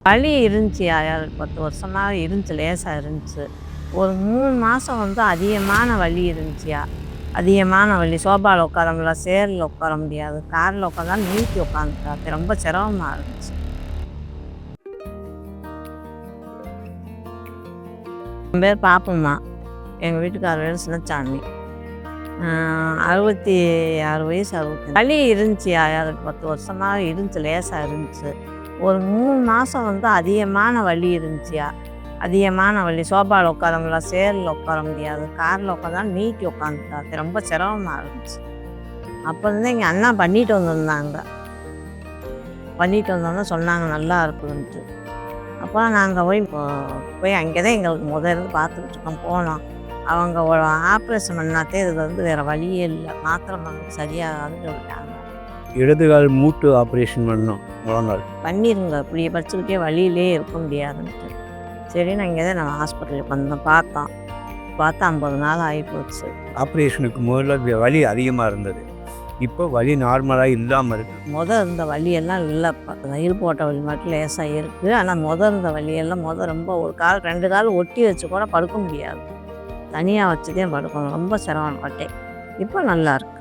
வலி இருந்துச்சுயா, 10 வருஷமா இருந்துச்சு. லேசா இருந்துச்சு. ஒரு 3 மாசம் வந்து அதிகமான வலி இருந்துச்சுயா. அதிகமான வலி. சோபால உட்கார முடியல, சேர்ல உட்கார முடியாது. கார்ல உட்காந்தாலும் நீட்டி உட்காந்துட்டா. ரொம்ப சிரமமா இருந்துச்சு. என் பேர் பாப்பம்மா. எங்க வீட்டுக்காரர் பேர் சின்னச்சாமி. 66 வயசு 65. வலி இருந்துச்சுயா, 10 வருஷமா இருந்துச்சு. லேசா இருந்துச்சு. ஒரு 3 மாசம் வந்து அதிகமான வலி இருந்துச்சுயா. அதிகமான வலி. சோபால உட்கார முடியல, சேர்ல உட்கார முடியாது. கார்ல உட்காந்தாலும் நீட்டி உட்காந்துட்டா. ரொம்ப சிரமமா இருந்துச்சு. அப்போ இருந்து எங்கள் அண்ணா பண்ணிட்டு வந்திருந்தாங்க. பண்ணிட்டு வந்தோன்னே சொன்னாங்க நல்லா இருக்குதுன்ட்டு. அப்புறம் நாங்கள் போய் அங்கே தான் எங்களுக்கு இருந்து பார்த்துக்கிட்டு இருக்கோம். போனோம். அவங்க ஆப்ரேஷன் பண்ணாத்தே இதுக்கு வந்து வேறு வழியே இல்லை. மாத்திரை மருந்து சரியாகாதுன்னு சொல்லிட்டாங்க. இடது கால் மூட்டு ஆப்ரேஷன் பண்ணோம். முழங்கால் பண்ணிருங்க. இப்படியே படிச்சுக்கிட்டே வழியிலே இருக்க முடியாதுன்ட்டு. சரின்னு அங்கே தான் நான் ஹாஸ்பிட்டலுக்கு வந்தோம். பார்த்தோம். பார்த்தா 50 நாள் ஆகிப்போச்சு. ஆப்ரேஷனுக்கு முதல்ல வலி அதிகமாக இருந்தது. இப்போ வலி நார்மலாக இல்லாமல் இருக்குது. இருந்த வலியெல்லாம் இல்லை. இப்போ இடுப்பு ஓட்ட வலி மட்டும் லேசாக இருக்குது. ஆனால் இருந்த வலியெல்லாம் ரொம்ப ஒரு கால் 2 கால் ஒட்டி வச்சு கூட படுக்க முடியாது. தனியாக வச்சுதான் படுக்கணும். ரொம்ப சிரமப்பட்டேன். இப்போ நல்லா இருக்கு.